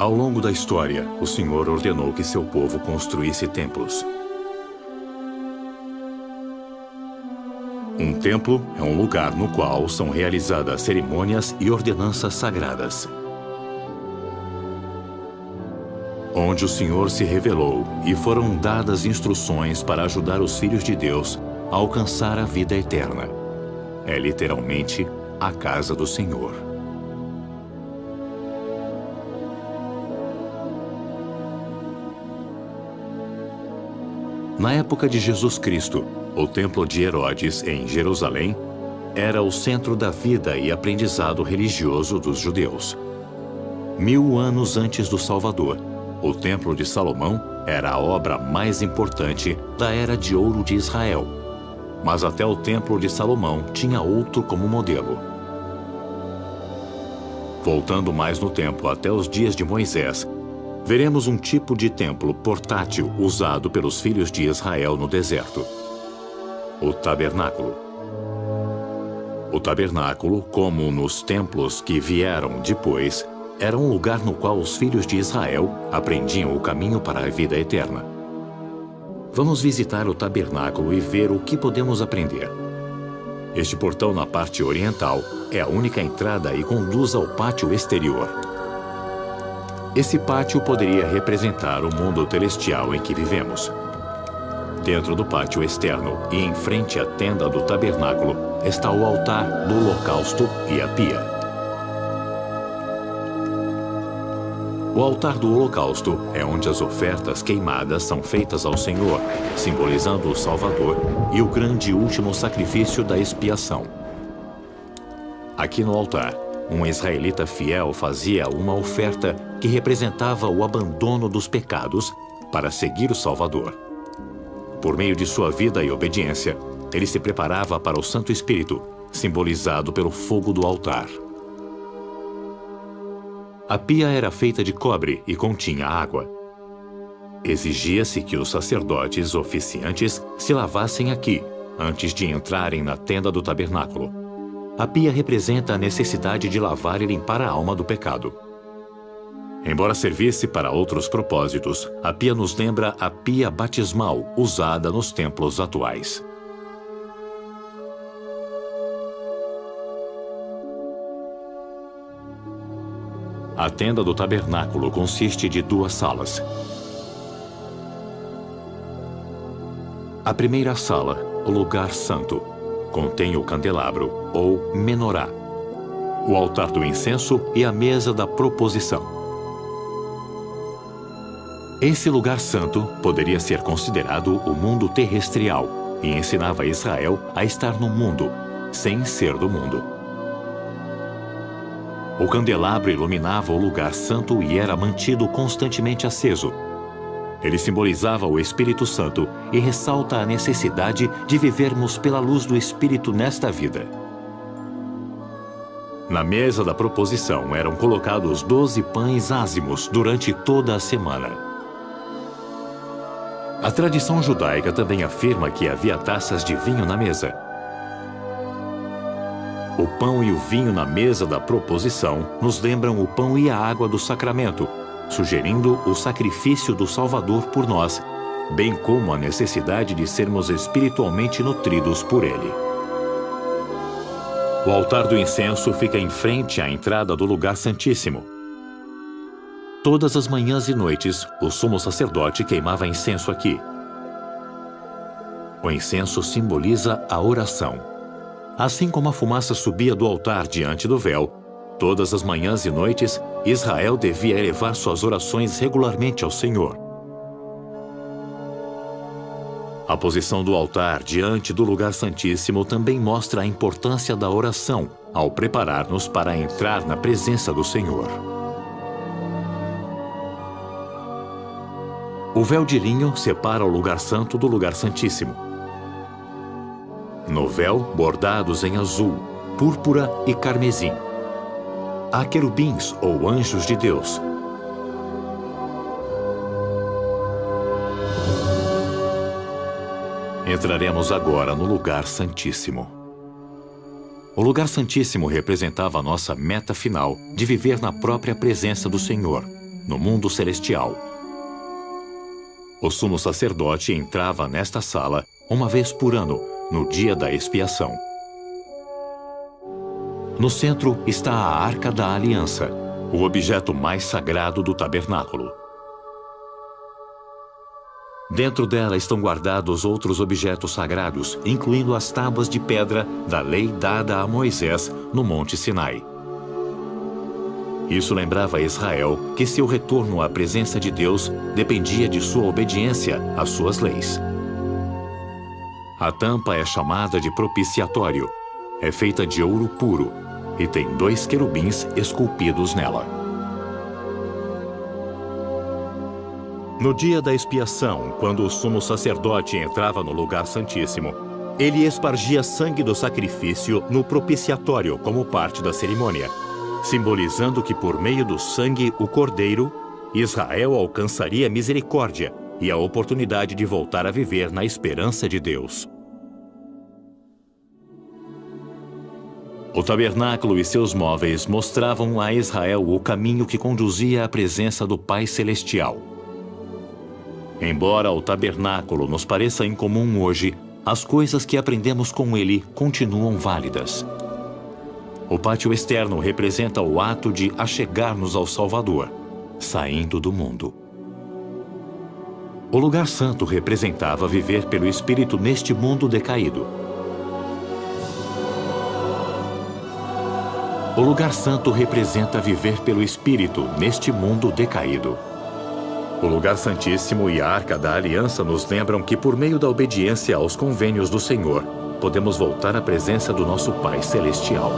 Ao longo da história, o Senhor ordenou que seu povo construísse templos. Um templo é um lugar no qual são realizadas cerimônias e ordenanças sagradas, onde o Senhor se revelou e foram dadas instruções para ajudar os filhos de Deus a alcançar a vida eterna. É literalmente a casa do Senhor. Na época de Jesus Cristo, o Templo de Herodes, em Jerusalém, era o centro da vida e aprendizado religioso dos judeus. 1000 anos antes do Salvador, o Templo de Salomão era a obra mais importante da Era de Ouro de Israel. Mas até o Templo de Salomão tinha outro como modelo. Voltando mais no tempo até os dias de Moisés, veremos um tipo de templo portátil usado pelos filhos de Israel no deserto: o tabernáculo. O tabernáculo, como nos templos que vieram depois, era um lugar no qual os filhos de Israel aprendiam o caminho para a vida eterna. Vamos visitar o tabernáculo e ver o que podemos aprender. Este portão na parte oriental é a única entrada e conduz ao pátio exterior. Esse pátio poderia representar o mundo celestial em que vivemos. Dentro do pátio externo e em frente à tenda do tabernáculo está o altar do holocausto e a pia. O altar do holocausto é onde as ofertas queimadas são feitas ao Senhor, simbolizando o Salvador e o grande último sacrifício da expiação. Aqui no altar, um israelita fiel fazia uma oferta que representava o abandono dos pecados para seguir o Salvador. Por meio de sua vida e obediência, ele se preparava para o Santo Espírito, simbolizado pelo fogo do altar. A pia era feita de cobre e continha água. Exigia-se que os sacerdotes oficiantes se lavassem aqui, antes de entrarem na tenda do tabernáculo. A pia representa a necessidade de lavar e limpar a alma do pecado. Embora servisse para outros propósitos, a pia nos lembra a pia batismal usada nos templos atuais. A tenda do tabernáculo consiste de 2 salas. A primeira sala, o lugar santo, contém o candelabro, ou menorá, o altar do incenso e a mesa da proposição. Esse lugar santo poderia ser considerado o mundo terrestrial e ensinava Israel a estar no mundo, sem ser do mundo. O candelabro iluminava o lugar santo e era mantido constantemente aceso. Ele simbolizava o Espírito Santo e ressalta a necessidade de vivermos pela luz do Espírito nesta vida. Na mesa da proposição eram colocados 12 pães ázimos durante toda a semana. A tradição judaica também afirma que havia taças de vinho na mesa. O pão e o vinho na mesa da proposição nos lembram o pão e a água do sacramento, sugerindo o sacrifício do Salvador por nós, bem como a necessidade de sermos espiritualmente nutridos por ele. O altar do incenso fica em frente à entrada do lugar santíssimo. Todas as manhãs e noites, o sumo sacerdote queimava incenso aqui. O incenso simboliza a oração. Assim como a fumaça subia do altar diante do véu, todas as manhãs e noites, Israel devia elevar suas orações regularmente ao Senhor. A posição do altar diante do lugar santíssimo também mostra a importância da oração ao preparar-nos para entrar na presença do Senhor. O véu de linho separa o lugar santo do lugar santíssimo. No véu, bordados em azul, púrpura e carmesim, há querubins ou anjos de Deus. Entraremos agora no lugar santíssimo. O lugar santíssimo representava a nossa meta final de viver na própria presença do Senhor, no mundo celestial. O sumo sacerdote entrava nesta sala uma vez por ano, no dia da expiação. No centro está a Arca da Aliança, o objeto mais sagrado do tabernáculo. Dentro dela estão guardados outros objetos sagrados, incluindo as tábuas de pedra da lei dada a Moisés no Monte Sinai. Isso lembrava a Israel que seu retorno à presença de Deus dependia de sua obediência às suas leis. A tampa é chamada de propiciatório. É feita de ouro puro e tem 2 querubins esculpidos nela. No dia da expiação, quando o sumo sacerdote entrava no lugar santíssimo, ele espargia sangue do sacrifício no propiciatório como parte da cerimônia, simbolizando que por meio do sangue o cordeiro, Israel alcançaria misericórdia e a oportunidade de voltar a viver na esperança de Deus. O tabernáculo e seus móveis mostravam a Israel o caminho que conduzia à presença do Pai Celestial. Embora o tabernáculo nos pareça incomum hoje, as coisas que aprendemos com ele continuam válidas. O pátio externo representa o ato de achegar-nos ao Salvador, saindo do mundo. O lugar santo representava viver pelo Espírito neste mundo decaído. O lugar santo representa viver pelo Espírito neste mundo decaído. O lugar santíssimo e a Arca da Aliança nos lembram que, por meio da obediência aos convênios do Senhor, podemos voltar à presença do nosso Pai Celestial.